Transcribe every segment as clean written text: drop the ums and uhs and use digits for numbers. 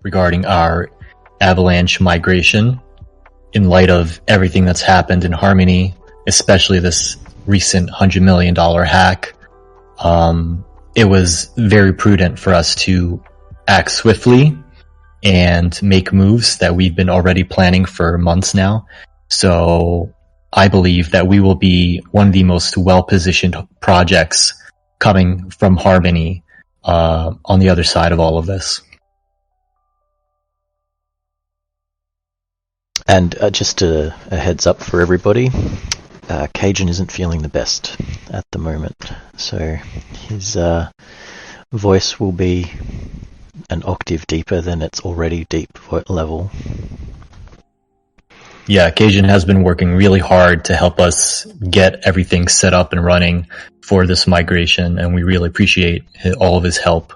regarding our Avalanche migration in light of everything that's happened in Harmony, especially this recent $100 million hack. It was very prudent for us to act swiftly and make moves that we've been already planning for months now. So I believe that we will be one of the most well-positioned projects coming from Harmony on the other side of all of this. And just a heads up for everybody, Cajun isn't feeling the best at the moment, so his voice will be an octave deeper than its already deep level. Yeah, Cajun has been working really hard to help us get everything set up and running for this migration, and we really appreciate all of his help.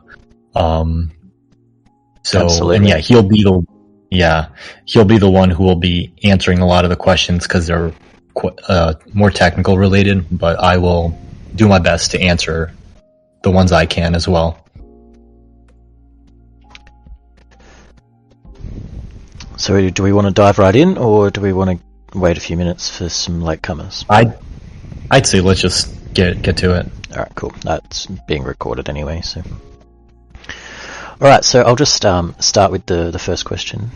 Absolutely. And he'll be the one who will be answering a lot of the questions because they're more technical related, but I will do my best to answer the ones I can as well. So do we want to dive right in, or do we want to wait a few minutes for some latecomers? I'd say let's just get to it. Alright, cool. That's being recorded anyway, so... Alright, so I'll just start with the first question.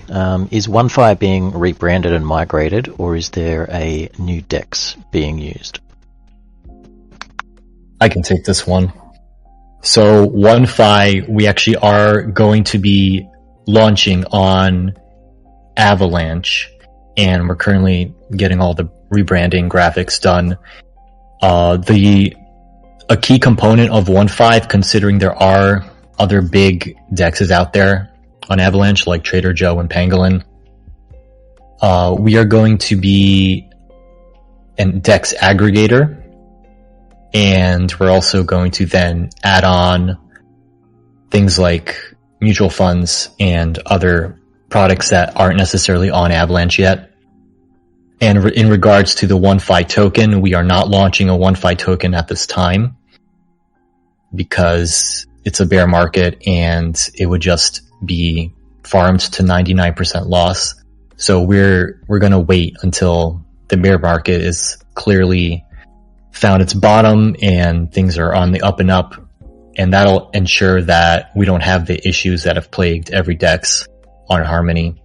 Is OneFi being rebranded and migrated, or is there a new DEX being used? I can take this one. So OneFi, we actually are going to be launching on Avalanche, and we're currently getting all the rebranding graphics done. A key component of 1.5, considering there are other big dexes out there on Avalanche like Trader Joe and Pangolin, we are going to be an dex aggregator, and we're also going to then add on things like mutual funds and other products that aren't necessarily on Avalanche yet. And in regards to the OneFi token, we are not launching a OneFi token at this time because it's a bear market and it would just be farmed to 99% loss. So we're going to wait until the bear market is clearly found its bottom and things are on the up and up, and that'll ensure that we don't have the issues that have plagued every DEX on Harmony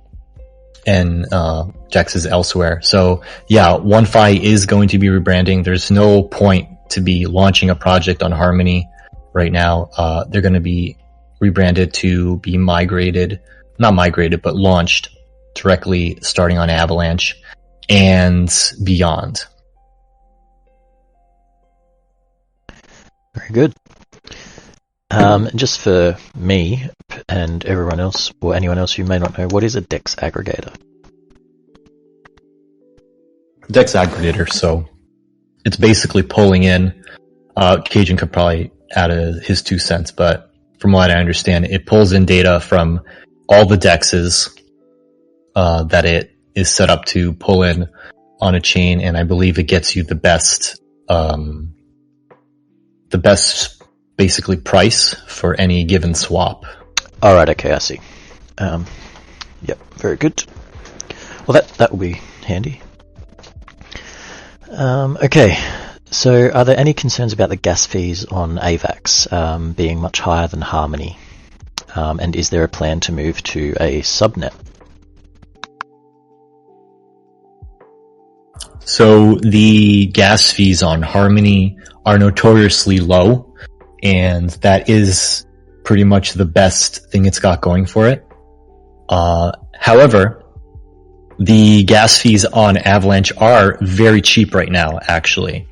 and DEXs elsewhere. So yeah, OneFi is going to be rebranding. There's no point to be launching a project on Harmony right now. They're going to be rebranded to be not migrated, but launched directly starting on Avalanche and beyond. Very good. Just for me and everyone else, or anyone else who may not know, what is a DEX aggregator? DEX aggregator, so it's basically pulling in, Cajun could probably add his 2 cents, but from what I understand, it pulls in data from all the DEXs that it is set up to pull in on a chain, and I believe it gets you the best basically price for any given swap. Alright, okay, I see. Yep, very good. Well, that will be handy. Okay, so are there any concerns about the gas fees on AVAX being much higher than Harmony? And is there a plan to move to a subnet? So the gas fees on Harmony are notoriously low, and that is pretty much the best thing it's got going for it. However, the gas fees on Avalanche are very cheap right now, actually.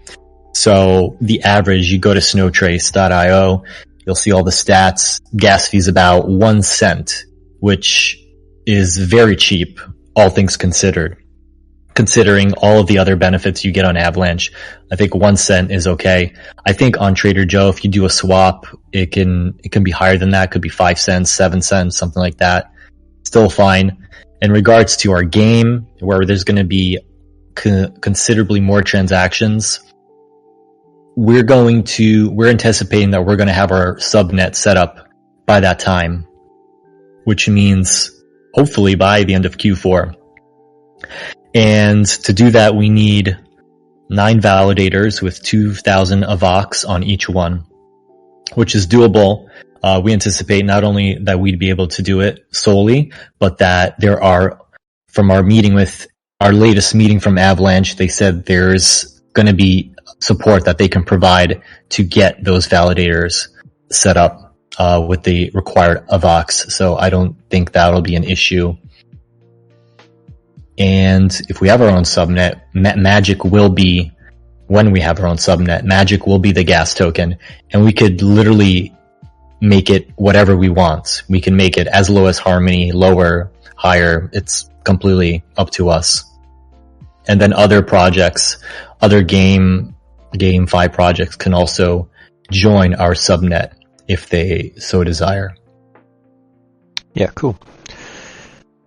So the average, you go to snowtrace.io, you'll see all the stats. Gas fees about 1 cent, which is very cheap, all things considered. Considering all of the other benefits you get on Avalanche, I think 1 cent is okay. I think on Trader Joe, if you do a swap, it can be higher than that. It could be 5 cents, 7 cents, something like that. Still fine. In regards to our game, where there's going to be considerably more transactions, we're anticipating that we're going to have our subnet set up by that time. which means hopefully by the end of Q4. And to do that, we need 9 validators with 2,000 AVOX on each one, which is doable. We anticipate not only that we'd be able to do it solely, but that there are, from our latest meeting from Avalanche, they said there's going to be support that they can provide to get those validators set up with the required AVOX. So I don't think that'll be an issue. And if we have our own subnet, Magic will be, when we have our own subnet, Magic will be the gas token, and we could literally make it whatever we want. We can make it as low as Harmony, lower, higher. It's completely up to us. And then other projects, other GameFi projects can also join our subnet if they so desire. Yeah, cool.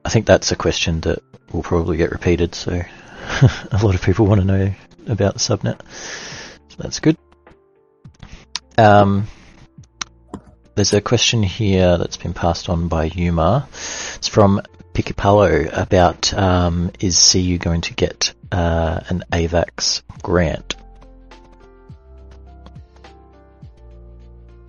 I think that's a question that will probably get repeated, so a lot of people want to know about the subnet. So that's good. There's a question here that's been passed on by Yuma. It's from Picapallo about is CU going to get an AVAX grant?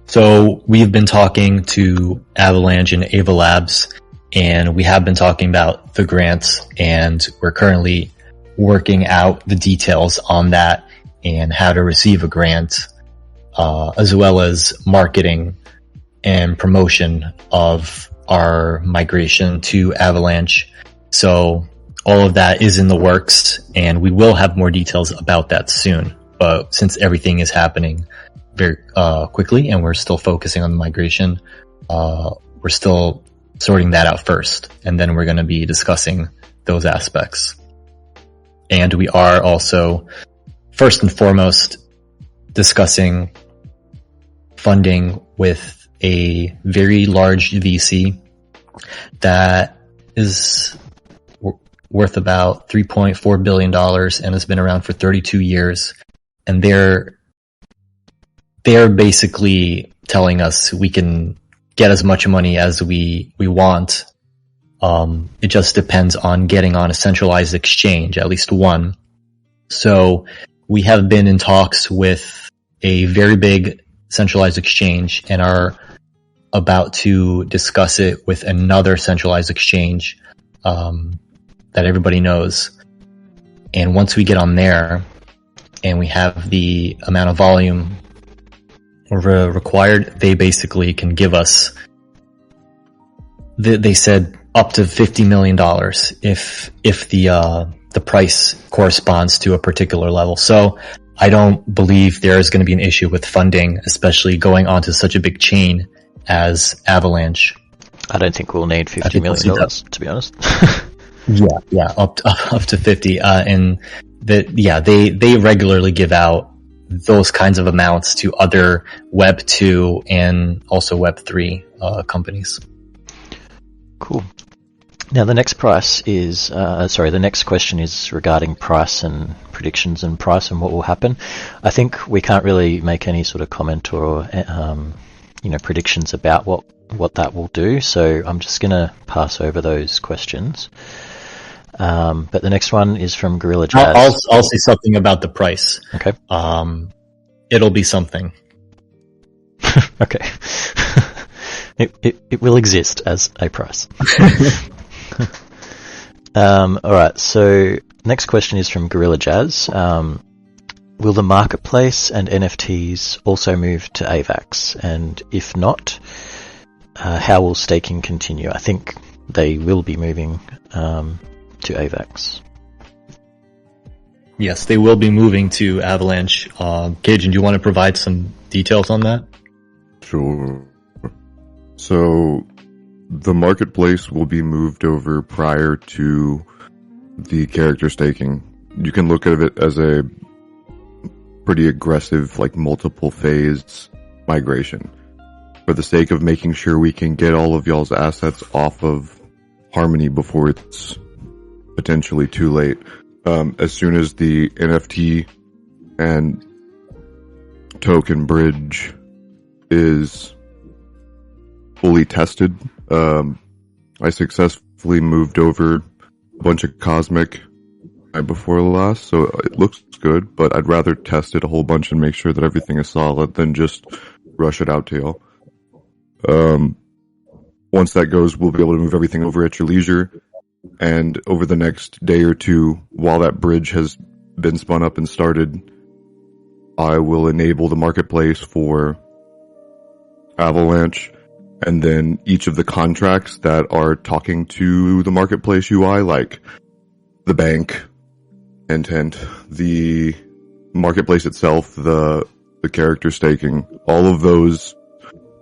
So we've been talking to Avalanche and Ava Labs, and we have been talking about the grants, and we're currently working out the details on that and how to receive a grant, as well as marketing and promotion of our migration to Avalanche. So all of that is in the works, and we will have more details about that soon. But since everything is happening very quickly and we're still focusing on the migration, we're still sorting that out first, and then we're going to be discussing those aspects. And we are also, first and foremost, discussing funding with a very large VC that is worth about $3.4 billion and has been around for 32 years. And they're basically telling us we can get as much money as we want. It just depends on getting on a centralized exchange, at least one. So we have been in talks with a very big centralized exchange and are about to discuss it with another centralized exchange that everybody knows. And once we get on there and we have the amount of volume required, they basically can give us, they said up to $50 million if the price corresponds to a particular level. So I don't believe there is going to be an issue with funding, especially going onto such a big chain as Avalanche. I don't think we'll need $50 million, to be honest. yeah, up to 50. And they regularly give out those kinds of amounts to other Web 2 and also Web 3 companies. Cool. Now the next the next question is regarding price and predictions and price and what will happen. I think we can't really make any sort of comment or predictions about what that will do. So I'm just going to pass over those questions. But the next one is from Gorilla Jazz. I'll say something about the price. Okay. It'll be something. Okay. It will exist as a price. Alright, so next question is from Gorilla Jazz. Will the marketplace and NFTs also move to AVAX? And if not, how will staking continue? I think they will be moving to AVAX. Yes, they will be moving to Avalanche. Cajun, do you want to provide some details on that? Sure. So the marketplace will be moved over prior to the character staking. You can look at it as a pretty aggressive, multiple phase migration. For the sake of making sure we can get all of y'all's assets off of Harmony before it's potentially too late. As soon as the NFT and token bridge is fully tested, I successfully moved over a bunch of Cosmic right before last, so it looks good, but I'd rather test it a whole bunch and make sure that everything is solid than just rush it out to y'all. Once that goes, we'll be able to move everything over at your leisure, and over the next day or two, while that bridge has been spun up and started, I will enable the marketplace for Avalanche, and then each of the contracts that are talking to the marketplace UI, like the bank, Intent, the marketplace itself, the character staking, all of those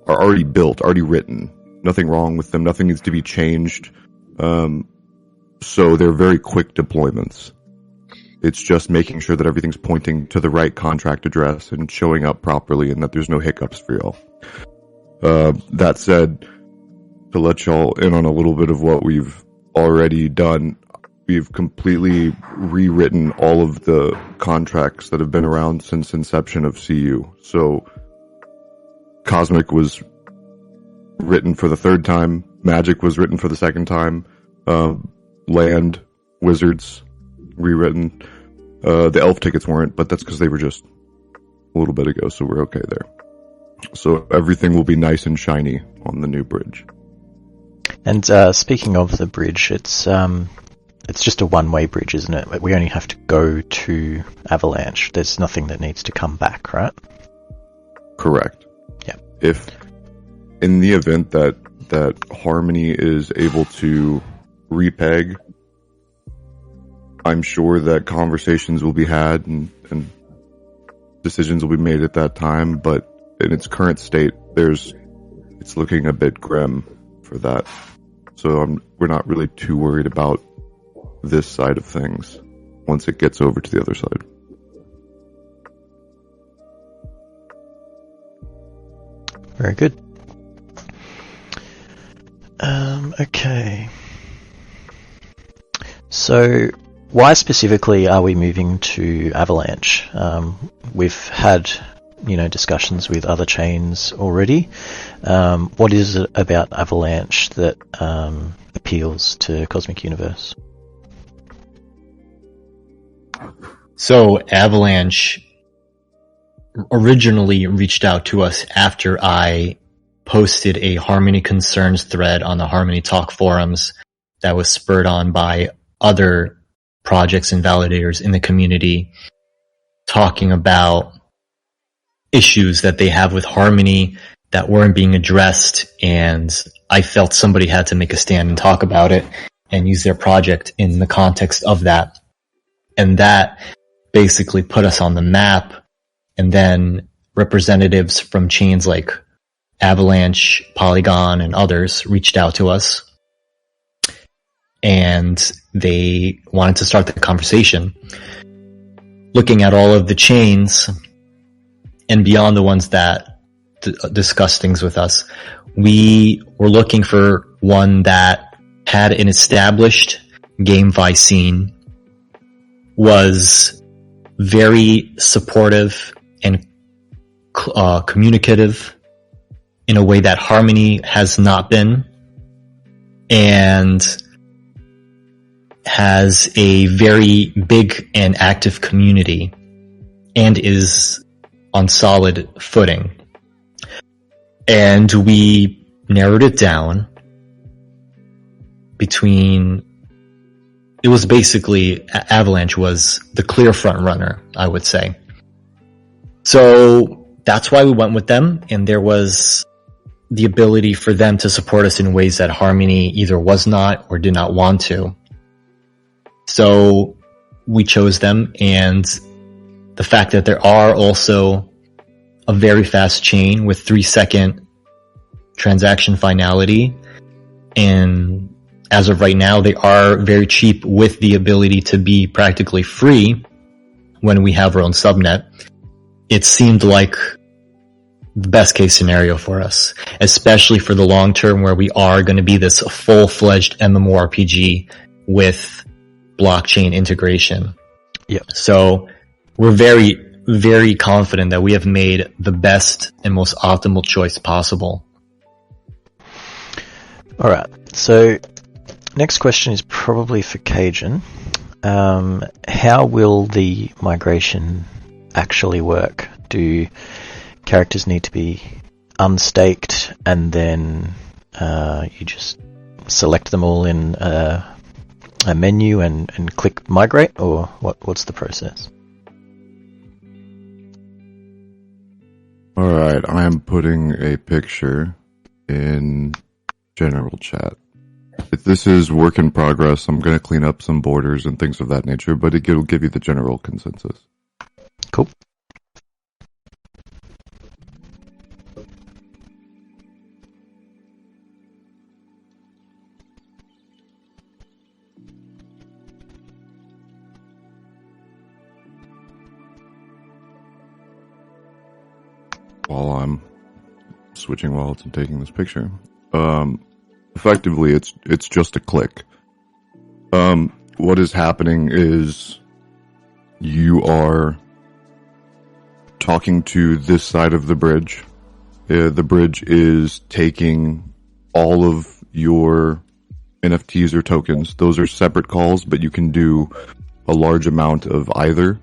are already built, already written. Nothing wrong with them. Nothing needs to be changed. So they're very quick deployments. It's just making sure that everything's pointing to the right contract address and showing up properly and that there's no hiccups for y'all. That said, to let y'all in on a little bit of what we've already done, we've completely rewritten all of the contracts that have been around since inception of CU. So Cosmic was written for the third time. Magic was written for the second time. Land, Wizards, rewritten. The Elf tickets weren't, but that's because they were just a little bit ago, so we're okay there. So everything will be nice and shiny on the new bridge. And speaking of the bridge, it's just a one-way bridge, isn't it? We only have to go to Avalanche. There's nothing that needs to come back, right? Correct. Yeah. If in the event that Harmony is able to repeg, I'm sure that conversations will be had and decisions will be made at that time, but in its current state, it's looking a bit grim for that. So we're not really too worried about this side of things once it gets over to the other side. Very good. Okay. So, why specifically are we moving to Avalanche? We've had, discussions with other chains already. What is it about Avalanche that appeals to Cosmic Universe? So Avalanche originally reached out to us after I posted a Harmony Concerns thread on the Harmony Talk forums that was spurred on by other projects and validators in the community talking about issues that they have with Harmony that weren't being addressed, and I felt somebody had to make a stand and talk about it and use their project in the context of that. And that basically put us on the map, and then representatives from chains like Avalanche, Polygon, and others reached out to us, and they wanted to start the conversation. Looking at all of the chains, and beyond the ones that discuss things with us, we were looking for one that had an established GameFi scene, was very supportive and communicative in a way that Harmony has not been, and has a very big and active community and is on solid footing. And we narrowed it down it was basically Avalanche was the clear front runner, I would say. So that's why we went with them, and there was the ability for them to support us in ways that Harmony either was not or did not want to. So we chose them, and the fact that there are also a very fast chain with 3-second transaction finality, and as of right now, they are very cheap with the ability to be practically free when we have our own subnet. It seemed like the best case scenario for us, especially for the long term where we are going to be this full-fledged MMORPG with blockchain integration. Yep. So we're very, very confident that we have made the best and most optimal choice possible. All right. So, next question is probably for Cajun. How will the migration actually work? Do characters need to be unstaked and then you just select them all in a menu and click migrate, or what's the process? Alright, I am putting a picture in general chat. This is work in progress. I'm going to clean up some borders and things of that nature, but it'll give you the general consensus. Cool. While I'm switching wallets and taking this picture, effectively it's just a click. What is happening is you are talking to this side of the bridge. The bridge is taking all of your NFTs or tokens. Those are separate calls, but you can do a large amount of either.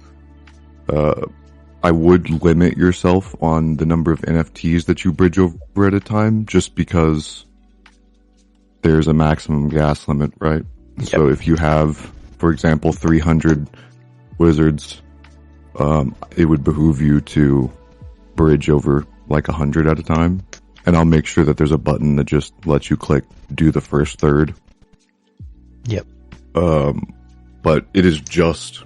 I would limit yourself on the number of NFTs that you bridge over at a time, just because there's a maximum gas limit, right? Yep. So if you have, for example, 300 wizards, it would behoove you to bridge over like 100 at a time. And I'll make sure that there's a button that just lets you click do the first third. Yep. But it is just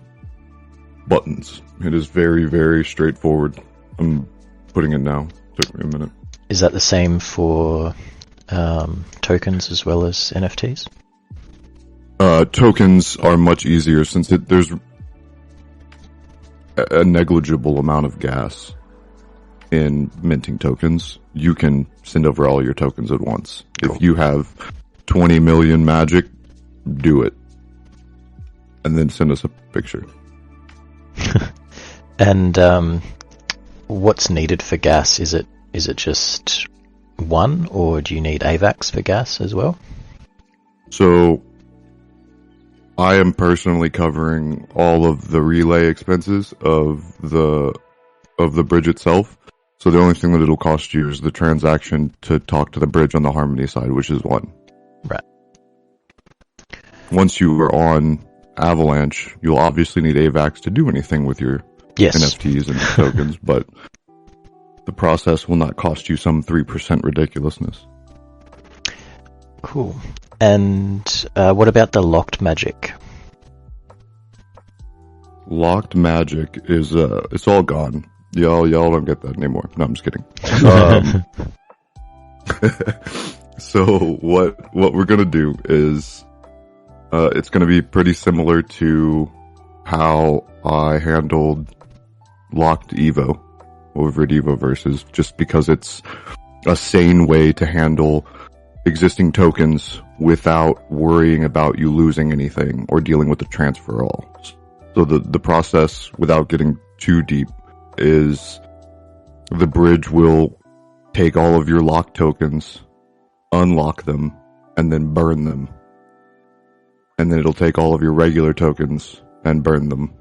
buttons. It is very, very straightforward. I'm putting it now. Took me a minute. Is that the same for tokens as well as NFTs? Tokens are much easier since there's a negligible amount of gas in minting tokens. You can send over all your tokens at once. Cool. If you have 20 million magic, do it. And then send us a picture. And what's needed for gas? Is it just one, or do you need AVAX for gas as well? So I am personally covering all of the relay expenses of the bridge itself. So the only thing that it'll cost you is the transaction to talk to the bridge on the Harmony side, which is one. Right. Once you are on Avalanche, you'll obviously need AVAX to do anything with your NFTs and tokens, but the process will not cost you some 3% ridiculousness. Cool. And what about the locked magic? Locked magic is it's all gone. Y'all don't get that anymore. No, I'm just kidding. So what we're gonna do is it's gonna be pretty similar to how I handled locked Evo over at Evoverses, just because it's a sane way to handle existing tokens without worrying about you losing anything or dealing with the transfer all. So the process, without getting too deep, is the bridge will take all of your locked tokens, unlock them, and then burn them. And then it'll take all of your regular tokens and burn them.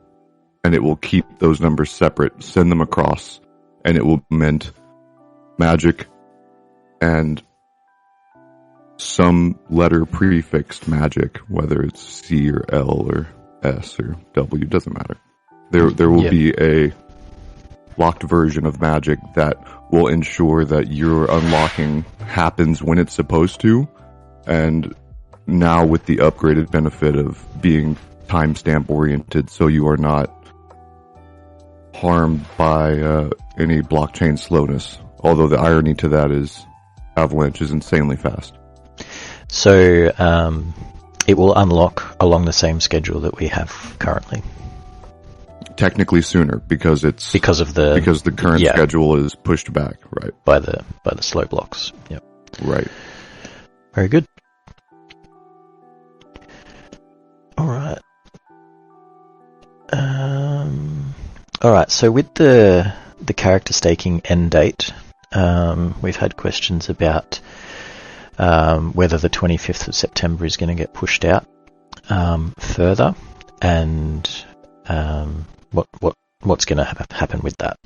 And it will keep those numbers separate, send them across, and it will mint magic and some letter prefixed magic, whether it's C or L or S or W, doesn't matter. There will be a locked version of magic that will ensure that your unlocking happens when it's supposed to, and now with the upgraded benefit of being timestamp oriented, so you are not harmed by any blockchain slowness. Although the irony to that is Avalanche is insanely fast. So it will unlock along the same schedule that we have currently. Technically sooner, because the current schedule is pushed back, right? By the slow blocks. Yep. Right. Very good. All right. All right. So with the character staking end date, we've had questions about whether the 25th of September is going to get pushed out further, and what's going to happen with that.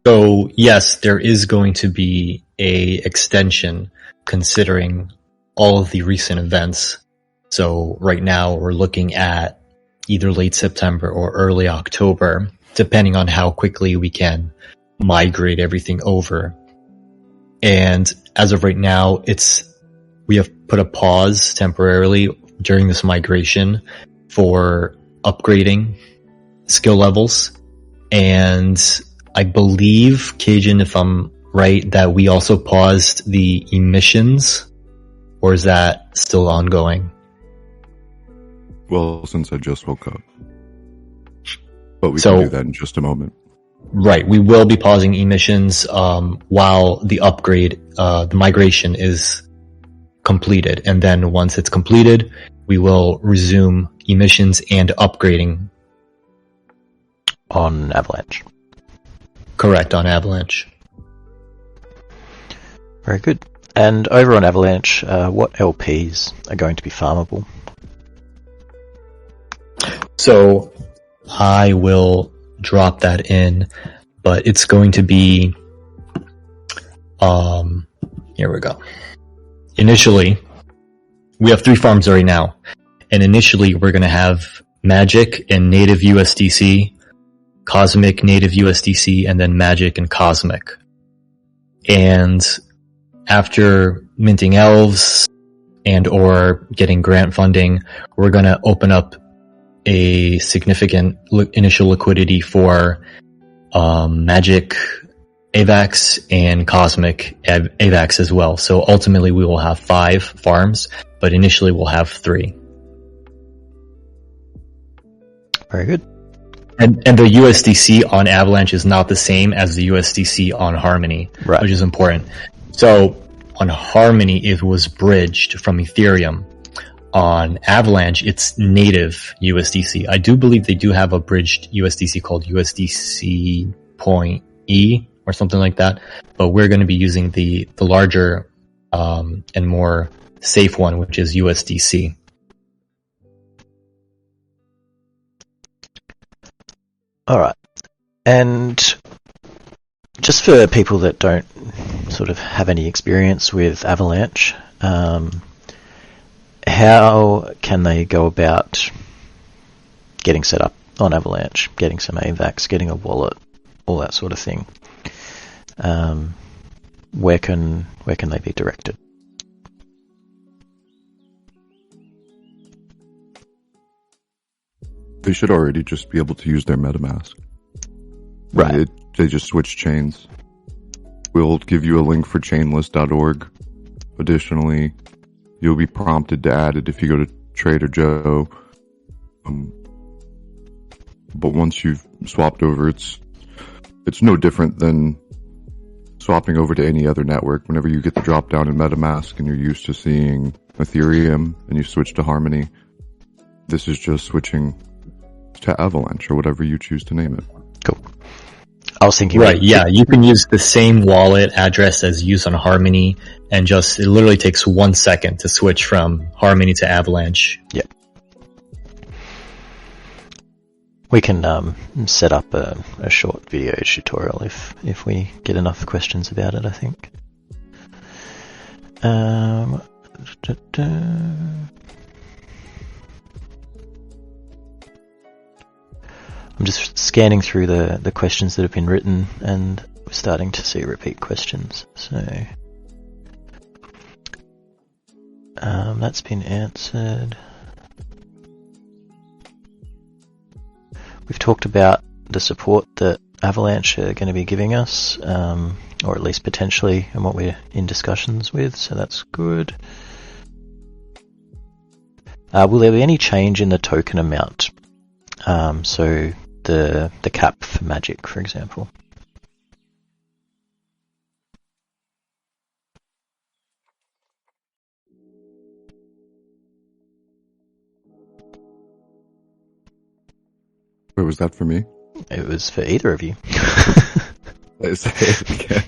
So yes, there is going to be a extension considering all of the recent events. So right now we're looking at either late September or early October, depending on how quickly we can migrate everything over. And as of right now, we have put a pause temporarily during this migration for upgrading skill levels. And I believe, Cajun, if I'm right, that we also paused the emissions, or is that still ongoing? Well, since I just woke up. But we can do that in just a moment. Right. We will be pausing emissions while the upgrade, the migration is completed. And then once it's completed, we will resume emissions and upgrading. On Avalanche. Correct, on Avalanche. Very good. And over on Avalanche, what LPs are going to be farmable? So I will drop that in, but it's going to be, here we go. Initially, we have 3 farms right now, and initially we're going to have Magic and Native USDC, Cosmic Native USDC, and then Magic and Cosmic. And after minting elves and or getting grant funding, we're going to open up a significant initial liquidity for Magic AVAX and Cosmic AVAX as well. So ultimately we will have 5 farms, but initially we'll have 3. Very good. And the USDC on Avalanche is not the same as the USDC on Harmony, right, which is important. So on Harmony, it was bridged from Ethereum. On Avalanche, it's native USDC. I do believe they do have a bridged USDC called USDC .E or something like that, but we're going to be using the larger and more safe one, which is USDC. All right. And just for people that don't sort of have any experience with Avalanche, how can they go about getting set up on Avalanche, getting some AVAX, getting a wallet, all that sort of thing? Where can they be directed? They should already just be able to use their MetaMask. Right. They just switch chains. We'll give you a link for chainlist.org. Additionally, you'll be prompted to add it if you go to Trader Joe. But once you've swapped over, it's no different than swapping over to any other network. Whenever you get the drop down in MetaMask and you're used to seeing Ethereum and you switch to Harmony, this is just switching to Avalanche or whatever you choose to name it. Cool. I was thinking... Right, yeah, you can use the same wallet address as used on Harmony, and it literally takes 1 second to switch from Harmony to Avalanche. Yeah. We can set up a short video tutorial if we get enough questions about it, I think. I'm just scanning through the questions that have been written, and we're starting to see repeat questions. So that's been answered. We've talked about the support that Avalanche are going to be giving us, or at least potentially, and what we're in discussions with, so that's good. Will there be any change in the token amount? So the cap for Magic, for example. Wait, was that for me? It was for either of you. Say it again.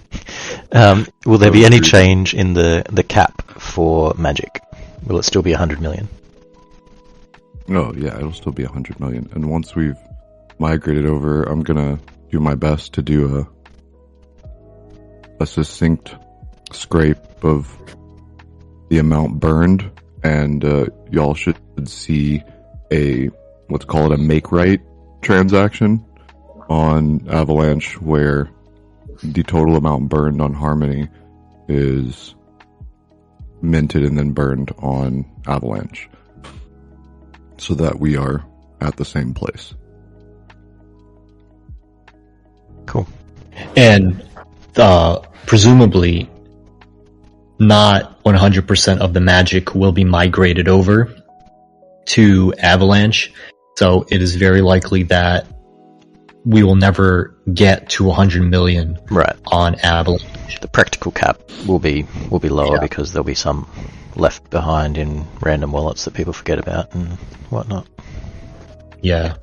Will there be any change in the cap for Magic? Will it still be 100 million? No, yeah, it'll still be 100 million. And once we've migrated over, I'm gonna do my best to do a succinct scrape of the amount burned, and y'all should see let's call it a make right transaction on Avalanche, where the total amount burned on Harmony is minted and then burned on Avalanche, so that we are at the same place. Cool. And presumably not 100% of the Magic will be migrated over to Avalanche, so it is very likely that we will never get to 100 million on Avalanche. The practical cap will be lower because there'll be some left behind in random wallets that people forget about and whatnot. Yeah.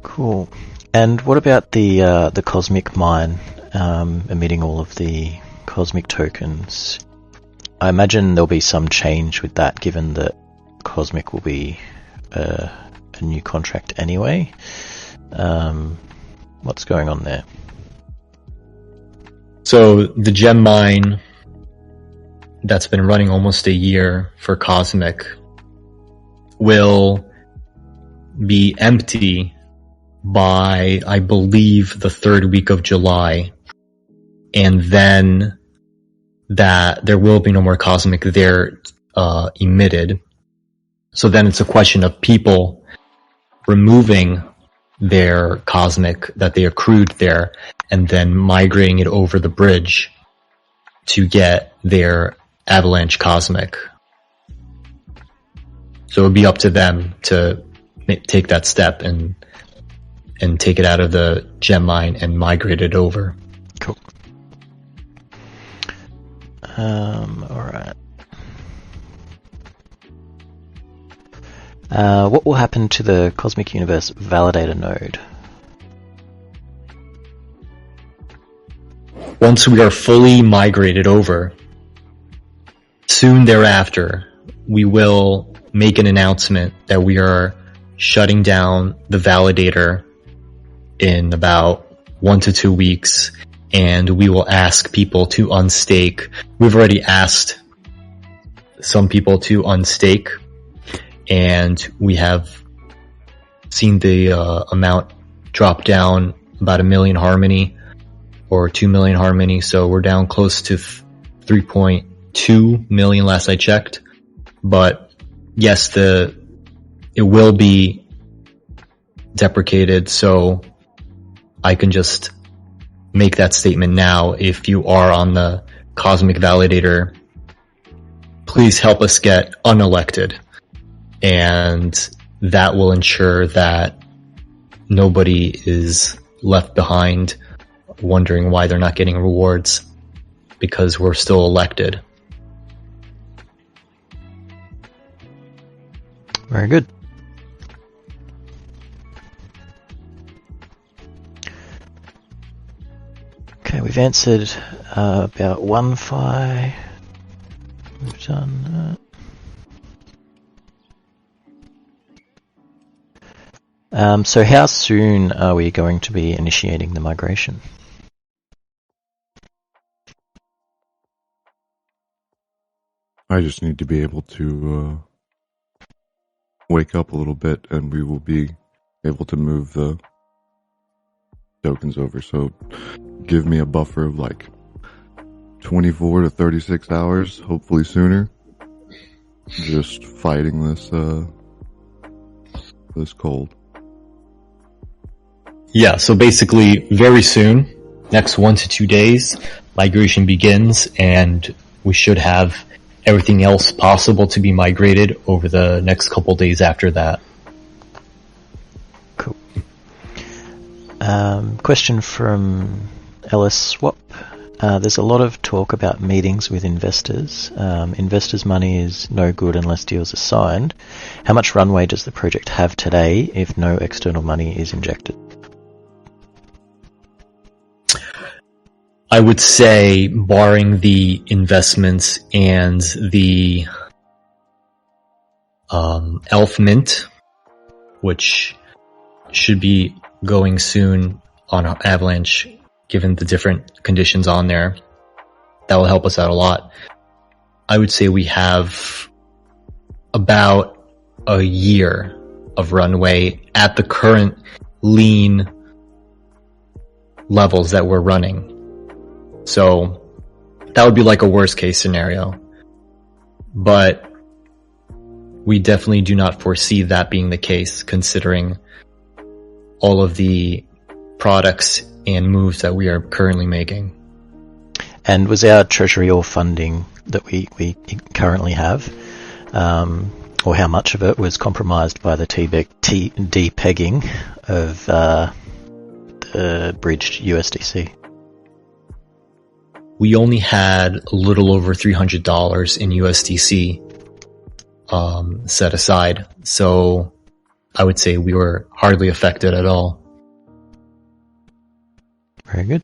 Cool. And what about the Cosmic Mine emitting all of the Cosmic tokens? I imagine there'll be some change with that, given that Cosmic will be a new contract anyway. What's going on there? So the gem mine that's been running almost a year for Cosmic will be empty by, I believe, the third week of July, and then that there will be no more Cosmic there emitted. So then it's a question of people removing their Cosmic that they accrued there and then migrating it over the bridge to get their Avalanche Cosmic. So it would be up to them to take that step and take it out of the gem mine and migrate it over. Cool. Alright. What will happen to the Cosmic Universe Validator node? Once we are fully migrated over, soon thereafter, we will make an announcement that we are shutting down the Validator in about 1 to 2 weeks, and we will ask people to unstake. We've already asked some people to unstake, and we have seen the amount drop down about 1 million Harmony or 2 million Harmony, so we're down close to 3.2 million last I checked. But yes, it will be deprecated, so I can just make that statement now. If you are on the Cosmic Validator, please help us get unelected, and that will ensure that nobody is left behind wondering why they're not getting rewards, because we're still elected. Very good. Okay, we've answered about 1-fi. We've done that. So how soon are we going to be initiating the migration? I just need to be able to wake up a little bit, and we will be able to move the tokens over. So give me a buffer of like 24 to 36 hours, hopefully sooner. Just fighting this cold. Yeah, so basically very soon, next 1 to 2 days, migration begins, and we should have everything else possible to be migrated over the next couple days after that. Cool. Question from Ellis Swap. There's a lot of talk about meetings with investors. Investors' money is no good unless deals are signed. How much runway does the project have today if no external money is injected? I would say, barring the investments and the Elf Mint, which should be going soon on Avalanche, given the different conditions on there, that will help us out a lot. I would say we have about a year of runway at the current lean levels that we're running. So that would be like a worst case scenario. But we definitely do not foresee that being the case, considering all of the products and moves that we are currently making. And was our treasury or funding that we currently have, or how much of it was compromised by the depegging of the bridged USDC? We only had a little over $300 in USDC set aside, so I would say we were hardly affected at all. Very good.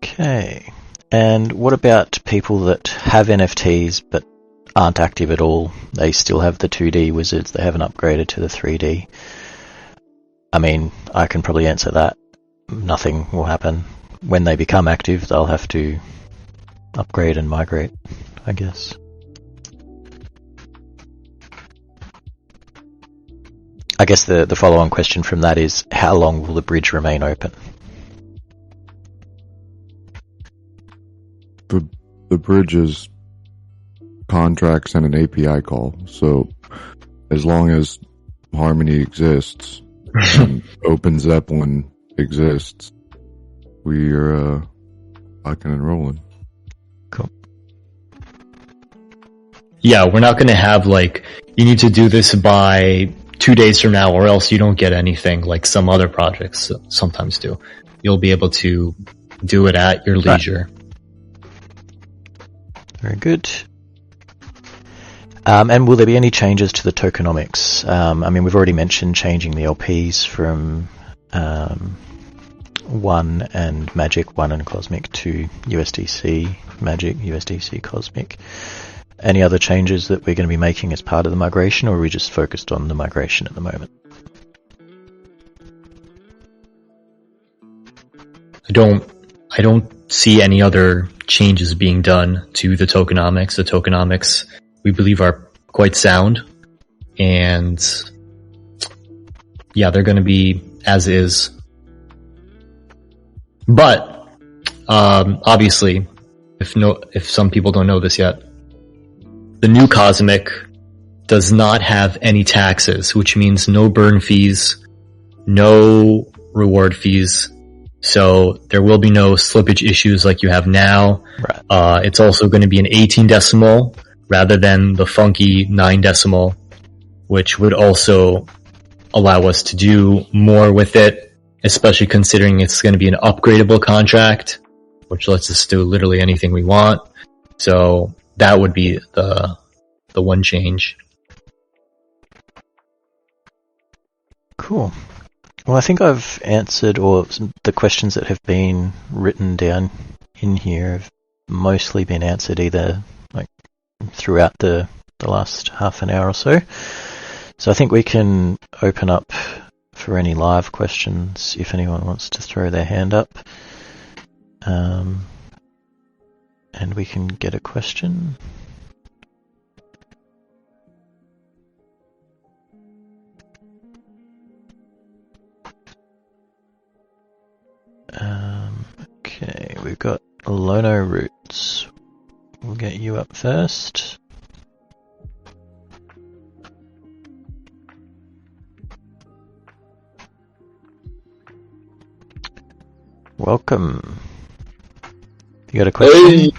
Okay. And what about people that have NFTs but aren't active at all? They still have the 2D wizards, they haven't upgraded to the 3D. I mean, I can probably answer that. Nothing will happen. When they become active, they'll have to upgrade and migrate, I guess. I guess the follow-on question from that is, how long will the bridge remain open? The bridge is contracts and an API call, so as long as Harmony exists and Open Zeppelin exists, we are rocking and rolling. Cool. Yeah, we're not going to have like, you need to do this by 2 days from now or else you don't get anything, like some other projects sometimes do. You'll be able to do it at your leisure. Right. Very good. And will there be any changes to the tokenomics? I mean, we've already mentioned changing the LPs from 1 and Magic, 1 and Cosmic to USDC Magic, USDC Cosmic. Any other changes that we're going to be making as part of the migration, or are we just focused on the migration at the moment? I don't see any other changes being done to the tokenomics. The tokenomics, we believe, are quite sound, and yeah, they're going to be as is. But obviously, if some people don't know this yet, the new Cosmic does not have any taxes, which means no burn fees, no reward fees. So there will be no slippage issues like you have now. Right. It's also going to be an 18 decimal rather than the funky 9 decimal, which would also allow us to do more with it, especially considering it's going to be an upgradable contract, which lets us do literally anything we want. So that would be the one change. Cool. Well, I think I've answered, or the questions that have been written down in here have mostly been answered either like throughout the last half an hour or so. So I think we can open up for any live questions if anyone wants to throw their hand up. And we can get a question. Okay, we've got Lono Roots. We'll get you up first. Welcome. You got a question?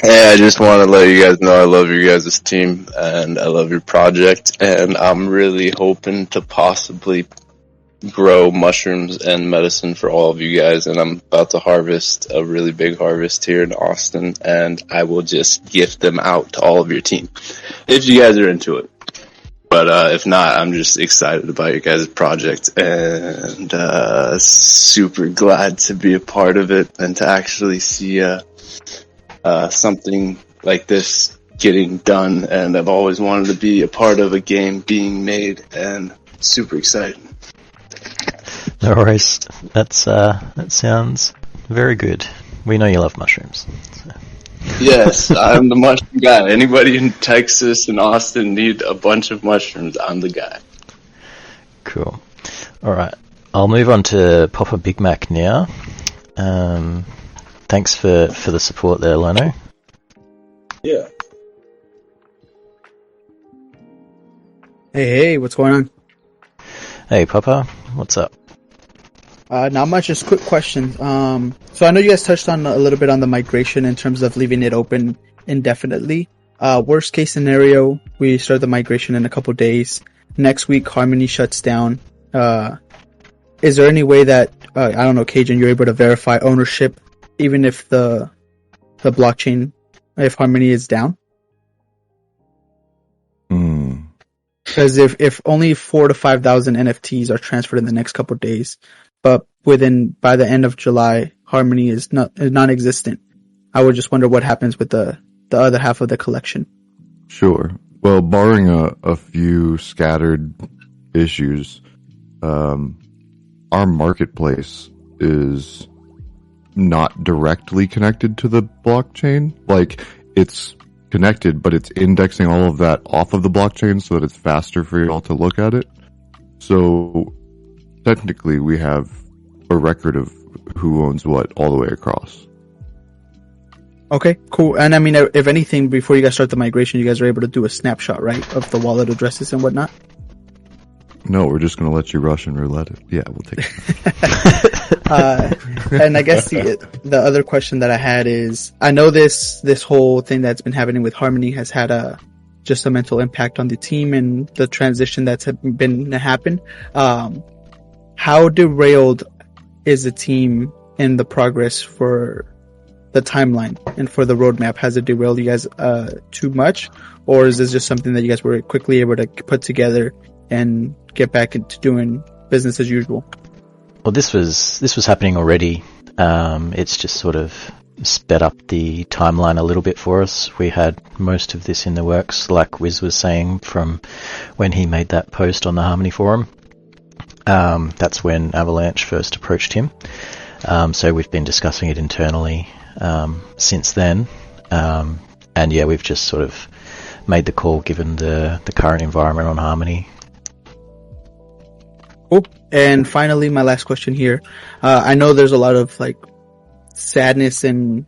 Hey, I just want to let you guys know I love your guys' team and I love your project, and I'm really hoping to possibly grow mushrooms and medicine for all of you guys, and I'm about to harvest a really big harvest here in Austin, and I will just gift them out to all of your team if you guys are into it. But if not, I'm just excited about your guys' project and super glad to be a part of it and to actually see something like this getting done. And I've always wanted to be a part of a game being made, and super excited. No worries. That sounds very good. We know you love mushrooms. So. Yes, I'm the mushroom guy. Anybody in Texas and Austin need a bunch of mushrooms, I'm the guy. Cool. All right. I'll move on to Papa Big Mac now. Thanks for the support there, Leno. Yeah. Hey, what's going on? Hey, Papa. What's up? Not much, just quick questions. So I know you guys touched on a little bit on the migration in terms of leaving it open indefinitely. Worst case scenario, we start the migration in a couple days. Next week, Harmony shuts down. Is there any way that, I don't know, Cajun, you're able to verify ownership even if the blockchain, if Harmony is down? Because if only 4,000 to 5,000 NFTs are transferred in the next couple of days, but by the end of July, Harmony is non-existent, I would just wonder what happens with the other half of the collection. Sure. Well, barring a few scattered issues, our marketplace is not directly connected to the blockchain. Like, it's connected, but it's indexing all of that off of the blockchain so that it's faster for you all to look at it. So technically we have a record of who owns what all the way across. Okay, cool. And I mean, if anything, before you guys start the migration, you guys are able to do a snapshot, right, of the wallet addresses and whatnot? No, we're just going to let you Russian roulette it. Yeah, we'll take it. And I guess the other question that I had is, I know this whole thing that's been happening with Harmony has had just a mental impact on the team and the transition that's been to happen. How derailed is the team in the progress for the timeline and for the roadmap? Has it derailed you guys too much, or is this just something that you guys were quickly able to put together and get back into doing business as usual? Well, this was happening already. It's just sort of sped up the timeline a little bit for us. We had most of this in the works, like Wiz was saying, from when he made that post on the Harmony forum. That's when Avalanche first approached him. So we've been discussing it internally since then. And yeah, we've just sort of made the call given the current environment on Harmony. Cool. And finally, my last question here. I know there's a lot of sadness and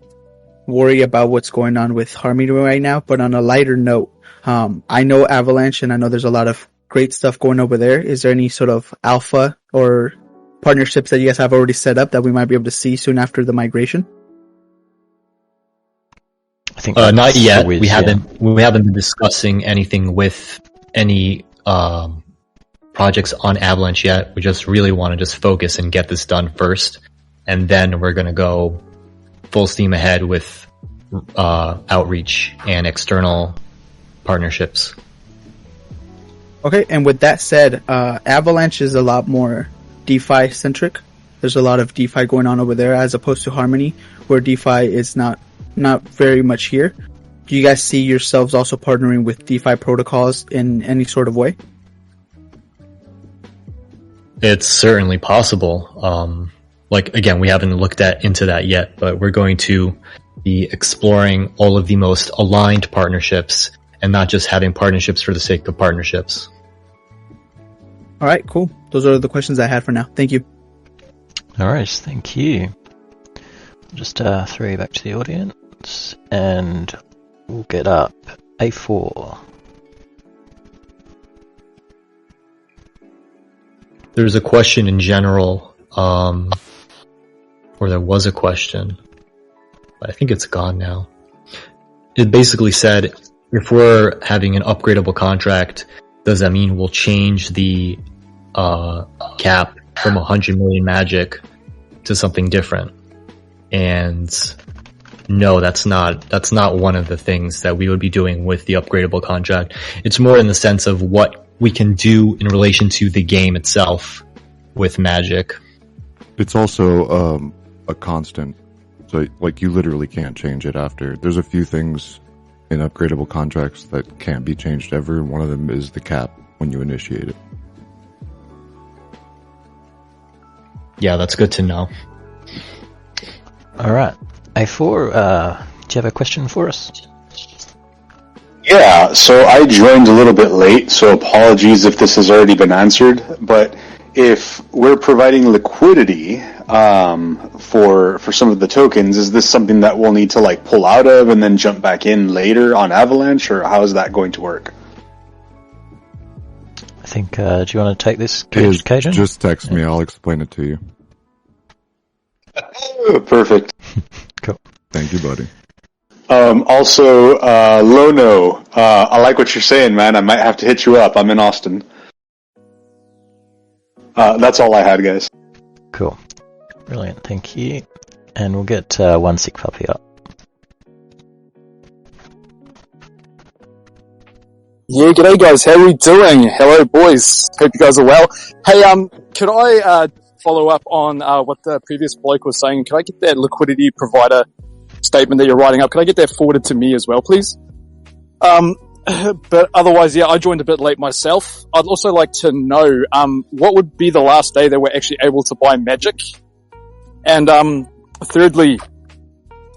worry about what's going on with Harmony right now, but on a lighter note, I know Avalanche and I know there's a lot of great stuff going over there. Is there any sort of alpha or partnerships that you guys have already set up that we might be able to see soon after the migration? I think not yet. We haven't been discussing anything with any projects on Avalanche yet. We just really want to just focus and get this done first, and then we're going to go full steam ahead with outreach and external partnerships. Okay, and with that said, Avalanche is a lot more DeFi centric. There's a lot of DeFi going on over there as opposed to Harmony, where DeFi is not very much here. Do you guys see yourselves also partnering with DeFi protocols in any sort of way? It's certainly possible. Again, we haven't looked into that yet, but we're going to be exploring all of the most aligned partnerships and not just having partnerships for the sake of partnerships. All right, cool. Those are the questions I had for now. Thank you. All right, thank you. I'll just throw you back to the audience, and we'll get up A4. There's a question in general, or there was a question, but I think it's gone now. It basically said, if we're having an upgradable contract, does that mean we'll change the cap from 100 million magic to something different. And no, that's not one of the things that we would be doing with the upgradable contract. It's more in the sense of what we can do in relation to the game itself with magic. It's also a constant. So, like, you literally can't change it after. There's a few things in upgradable contracts that can't be changed ever, and one of them is the cap when you initiate it. Yeah, that's good to know. All right. A4, do you have a question for us? Yeah, so I joined a little bit late, so apologies if this has already been answered, but if we're providing liquidity for some of the tokens, is this something that we'll need to like pull out of and then jump back in later on Avalanche, or how is that going to work? I think, do you want to take this, Cajun? Just text me, I'll explain it to you. Perfect. Cool. Thank you, buddy. Also, Lono, I like what you're saying, man. I might have to hit you up. I'm in Austin. That's all I had, guys. Cool. Brilliant, thank you. And we'll get one sick puppy up. Yeah, g'day guys, how are we doing? Hello boys, hope you guys are well. Hey, could I follow up on what the previous bloke was saying? Could I get that liquidity provider statement that you're writing up? Could I get that forwarded to me as well, please? But otherwise, yeah, I joined a bit late myself. I'd also like to know what would be the last day that we're actually able to buy magic? And thirdly,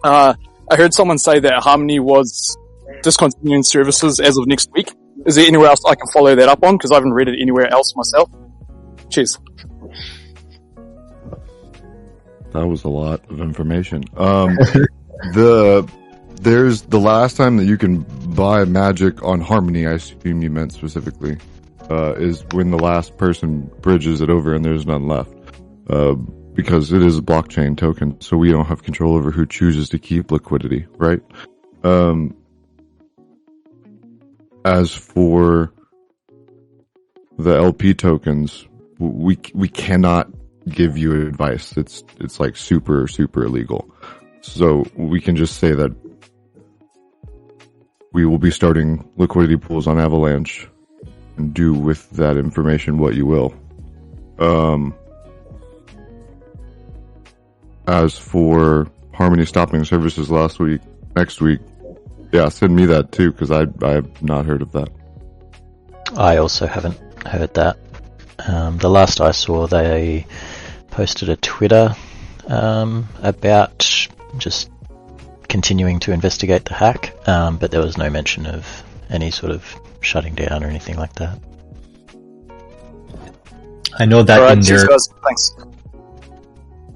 I heard someone say that Harmony was discontinuing services as of next week. Is there anywhere else I can follow that up on? Because I haven't read it anywhere else myself. Cheers. That was a lot of information. There's the last time that you can buy magic on Harmony, I assume you meant specifically, is when the last person bridges it over and there's none left. Because it is a blockchain token, so we don't have control over who chooses to keep liquidity, right? As for the LP tokens, we cannot give you advice. It's like super illegal. So we can just say that we will be starting liquidity pools on Avalanche and do with that information what you will. As for Harmony stopping services next week, yeah, send me that too, because I have not heard of that. I also haven't heard that. The last I saw, they posted a Twitter about just continuing to investigate the hack, but there was no mention of any sort of shutting down or anything like that. I know that Alright, cheers, guys. Thanks.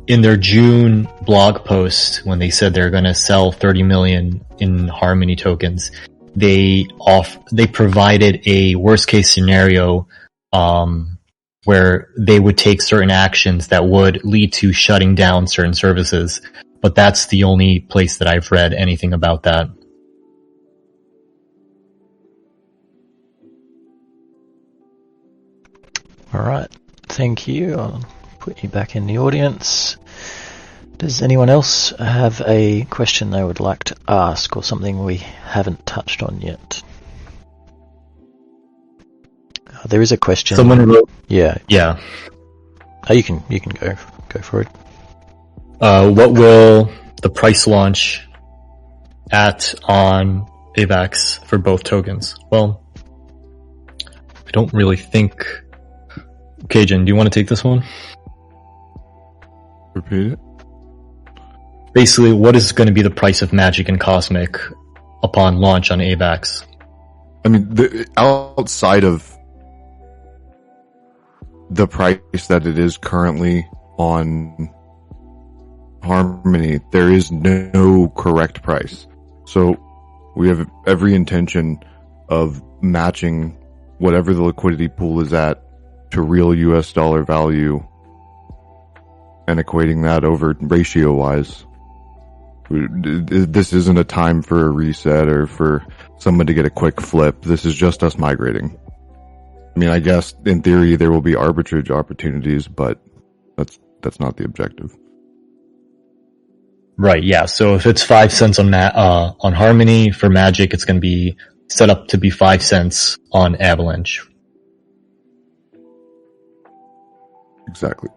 In their June blog post, when they said they're going to sell 30 million in Harmony tokens, they provided a worst case scenario where they would take certain actions that would lead to shutting down certain services. But that's the only place that I've read anything about that. All right, thank you. I'll put you back in the audience. Does anyone else have a question they would like to ask, or something we haven't touched on yet? There is a question. Someone wrote. Yeah. Oh, you can go for it. What will the price launch at on AVAX for both tokens? Well, I don't really think. Cajun, do you want to take this one? Repeat it. Basically, what is going to be the price of Magic and Cosmic upon launch on AVAX? I mean, outside of the price that it is currently on Harmony, there is no correct price. So we have every intention of matching whatever the liquidity pool is at to real US dollar value and equating that over ratio wise. This isn't a time for a reset or for someone to get a quick flip. This is just us migrating. I mean, I guess in theory there will be arbitrage opportunities, but That's not the objective. Right, yeah. So if it's 5 cents on Harmony, for Magic, it's going to be set up to be 5 cents on Avalanche. Exactly.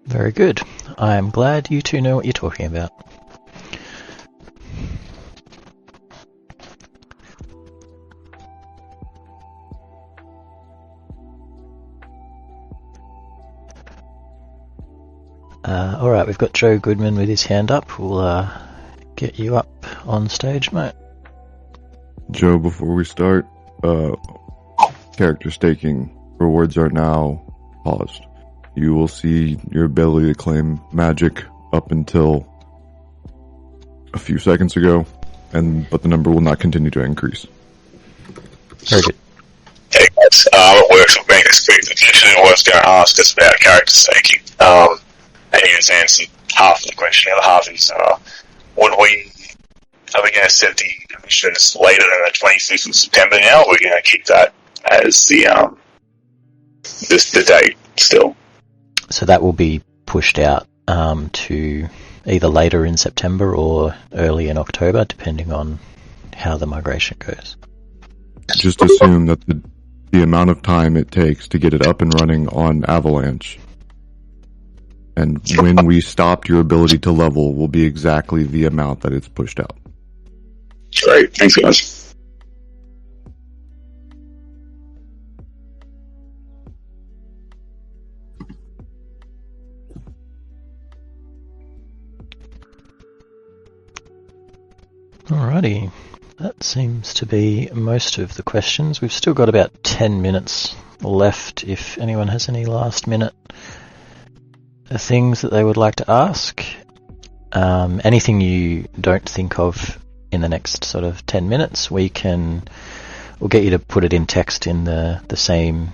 Very good. I am glad you two know what you're talking about. Alright, we've got Joe Goodman with his hand up. We'll get you up on stage, mate. Joe, before we start, character staking rewards are now paused. You will see your ability to claim magic up until a few seconds ago, but the number will not continue to increase. Very good. Hey guys, it works with being this quick. Essentially, I was going to ask us about character staking. And he has answered half of the question. The other half is, are we going to set the emissions later than the 25th of September now, or are we going to keep that as the date still? So that will be pushed out to either later in September or early in October, depending on how the migration goes. Just assume that the amount of time it takes to get it up and running on Avalanche, and when we stopped your ability to level, will be exactly the amount that it's pushed out. Great, thanks guys. Alrighty, that seems to be most of the questions. We've still got about 10 minutes left if anyone has any last minute things that they would like to ask. Anything you don't think of in the next sort of 10 minutes, we'll get you to put it in text in the same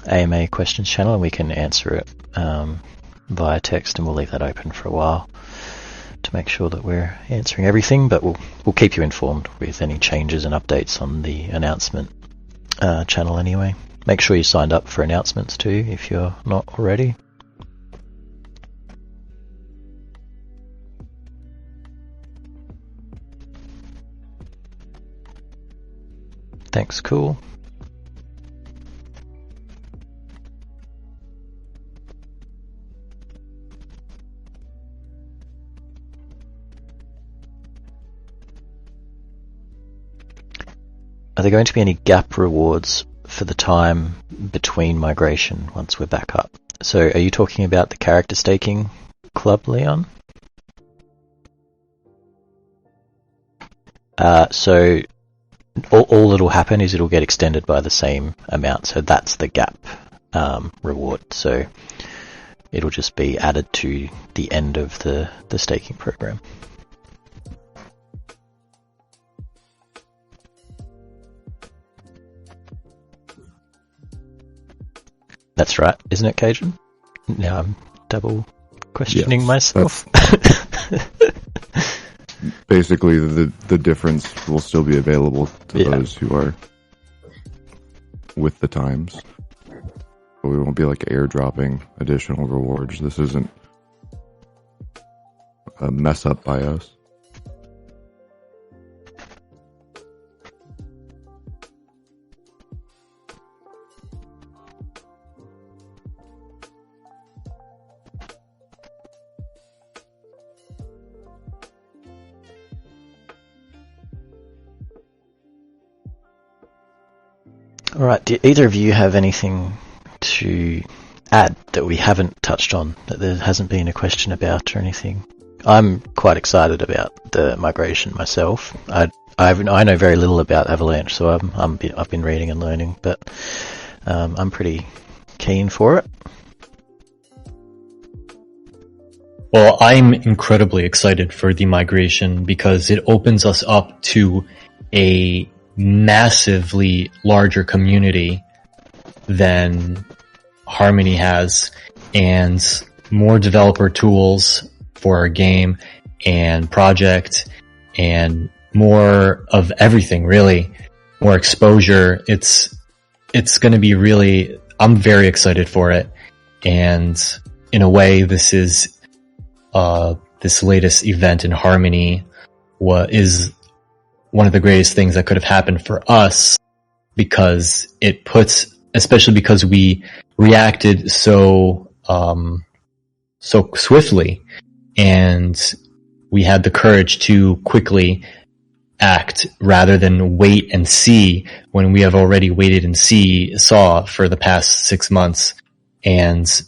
AMA questions channel, and we can answer it via text, and we'll leave that open for a while to make sure that we're answering everything, but we'll keep you informed with any changes and updates on the announcement channel anyway. Make sure you signed up for announcements too if you're not already. Thanks, cool. Are there going to be any gap rewards for the time between migration once we're back up? So are you talking about the character staking club, Leon? So all that'll happen is it'll get extended by the same amount, so that's the gap reward. So it'll just be added to the end of the staking program. That's right, isn't it, Cajun? Now I'm double questioning myself. Basically, the difference will still be available to those who are with the times. But we won't be like airdropping additional rewards. This isn't a mess up by us. All right, do either of you have anything to add that we haven't touched on, that there hasn't been a question about or anything? I'm quite excited about the migration myself. I know very little about Avalanche, so I've been reading and learning, but I'm pretty keen for it. Well, I'm incredibly excited for the migration because it opens us up to a massively larger community than Harmony has, and more developer tools for our game and project, and more of everything, really. More exposure. It's it's going to be really, I'm very excited for it. And in a way, this is, this latest event in Harmony is one of the greatest things that could have happened for us, because it puts, especially because we reacted so swiftly, and we had the courage to quickly act rather than wait and see, when we have already waited and saw for the past 6 months, and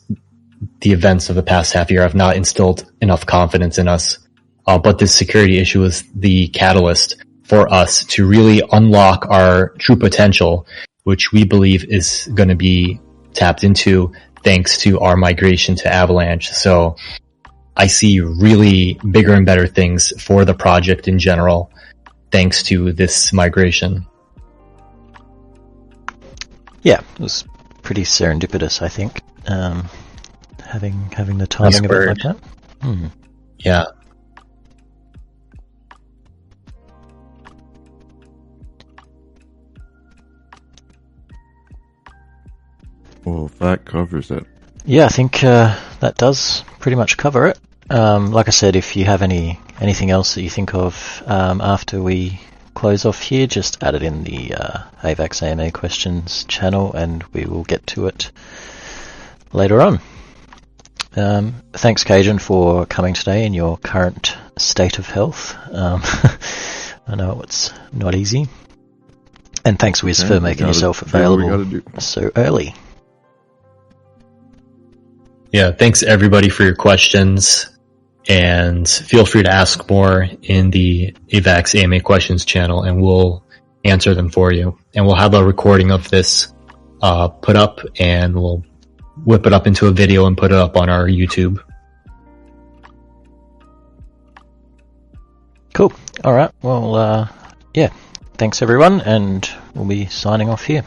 the events of the past half year have not instilled enough confidence in us. But this security issue is the catalyst for us to really unlock our true potential, which we believe is going to be tapped into thanks to our migration to Avalanche. So I see really bigger and better things for the project in general, thanks to this migration. Yeah, it was pretty serendipitous, I think, having the timing of it like that. Yeah. Well, if that covers it. Yeah, I think that does pretty much cover it. Like I said, if you have anything else that you think of after we close off here, just add it in the AVAX AMA questions channel, and we will get to it later on. Thanks, Cajun, for coming today in your current state of health. I know it's not easy. And thanks, Wiz, for making yourself available so early. Yeah, thanks everybody for your questions, and feel free to ask more in the AVAX AMA questions channel, and we'll answer them for you. And we'll have a recording of this put up, and we'll whip it up into a video and put it up on our YouTube. Cool. All right. Well, yeah. Thanks, everyone, and we'll be signing off here.